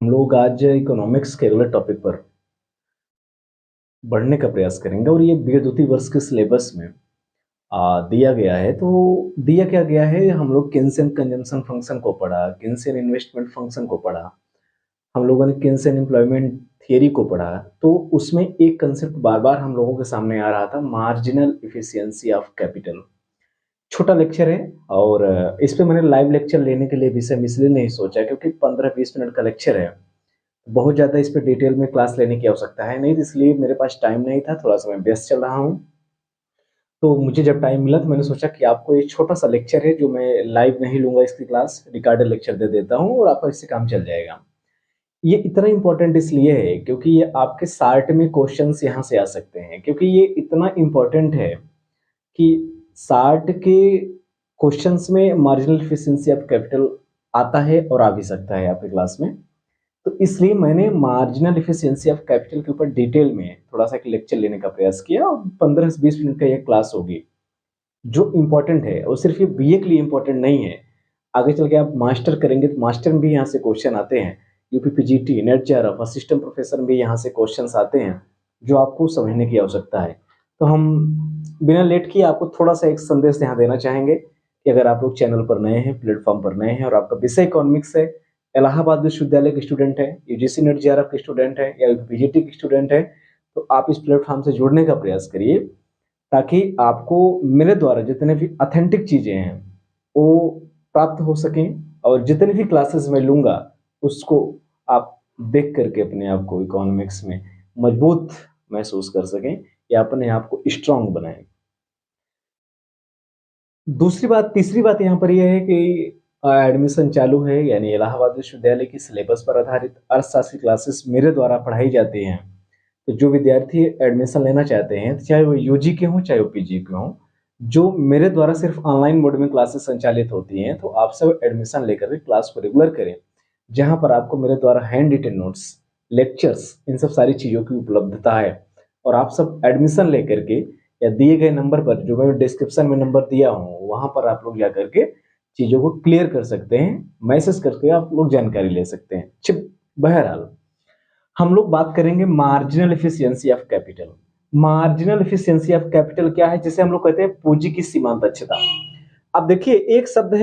हम लोग आज इकोनॉमिक्स के अगले टॉपिक पर बढ़ने का प्रयास करेंगे और ये बी द्वितीय वर्ष के सिलेबस में दिया गया है। तो दिया क्या गया है, हम लोग केन्सियन कंजम्पशन फंक्शन को पढ़ा, केन्सियन इन्वेस्टमेंट फंक्शन को पढ़ा, हम लोगों ने केन्सियन एम्प्लॉयमेंट थियरी को पढ़ा। तो उसमें एक कंसेप्ट बार बार हम लोगों के सामने आ रहा था, मार्जिनल इफिशियंसी ऑफ कैपिटल। छोटा लेक्चर है और इस पे मैंने लाइव लेक्चर लेने के लिए विषय इसलिए नहीं सोचा क्योंकि 15-20 मिनट का लेक्चर है, बहुत ज़्यादा इस पे डिटेल में क्लास लेने की आवश्यकता है नहीं, तो इसलिए मेरे पास टाइम नहीं था, थोड़ा सा मैं व्यस्त चल रहा हूँ। तो मुझे जब टाइम मिला तो मैंने सोचा कि आपको एक छोटा सा लेक्चर है जो मैं लाइव नहीं लूंगा, इसकी क्लास रिकॉर्डेड लेक्चर दे देता हूँ और आपका इससे काम चल जाएगा। ये इतना इंपॉर्टेंट इसलिए है क्योंकि ये आपके सार्ट में क्वेश्चंस यहाँ से आ सकते हैं, क्योंकि ये इतना इंपॉर्टेंट है कि सार्ट के क्वेश्चंस में मार्जिनल एफिशिएंसी ऑफ कैपिटल आता है और आ भी सकता है आपकी क्लास में। तो इसलिए मैंने मार्जिनल एफिशिएंसी ऑफ कैपिटल के ऊपर डिटेल में थोड़ा सा एक लेक्चर लेने का प्रयास किया और 15 से 20 मिनट का ये क्लास होगी जो इम्पोर्टेंट है। और सिर्फ ये बीए के लिए इम्पोर्टेंट नहीं है, आगे चल के आप मास्टर करेंगे तो मास्टर में भी यहाँ से क्वेश्चन आते हैं, UPPGT, net JRF, assistant professor में भी यहाँ से क्वेश्चन आते हैं जो आपको समझने की आवश्यकता है। तो हम बिना लेट किए आपको थोड़ा सा एक संदेश यहाँ देना चाहेंगे कि अगर आप लोग चैनल पर नए हैं, प्लेटफॉर्म पर नए हैं और आपका विषय इकोनॉमिक्स है, इलाहाबाद विश्वविद्यालय के स्टूडेंट है, यूजीसी नेट जेआरएफ के स्टूडेंट है या यूपीपीजीटी के स्टूडेंट है, तो आप इस प्लेटफॉर्म से जुड़ने का प्रयास करिए ताकि आपको मेरे द्वारा जितने भी ऑथेंटिक चीज़ें हैं वो प्राप्त हो सकें और जितनी भी क्लासेस मैं लूँगा उसको आप देख करके अपने आप को इकोनॉमिक्स में मजबूत महसूस कर सकें या अपने आप को स्ट्रांग बनाएं। दूसरी बात, तीसरी बात यहाँ पर यह है कि एडमिशन चालू है, यानी इलाहाबाद विश्वविद्यालय की सिलेबस पर आधारित अर्थशास्त्र क्लासेस मेरे द्वारा पढ़ाई जाती हैं। तो जो विद्यार्थी एडमिशन लेना चाहते हैं, चाहे वो यूजी के हों चाहे वो पीजी के हों, जो मेरे द्वारा सिर्फ ऑनलाइन मोड में क्लासेस संचालित होती हैं, तो आप सब एडमिशन लेकर के क्लास को रेगुलर करें, जहां पर आपको मेरे द्वारा हैंड रिटन नोट्स, लेक्चर्स, इन सब सारी चीज़ों की उपलब्धता है। और आप सब एडमिशन लेकर के या दिए गए नंबर पर, जो मैं डिस्क्रिप्शन में नंबर दिया हूँ, वहां पर आप लोग जा करके चीज़ों को क्लियर कर सकते हैं, मैसेज करके आप लोग जानकारी ले सकते हैं। बहरहाल हम लोग बात करेंगे marginal efficiency of capital. Marginal efficiency of capital क्या है? जिसे हम लोग कहते हैं पूंजी की सीमांत दक्षता। अब देखिए, एक शब्द है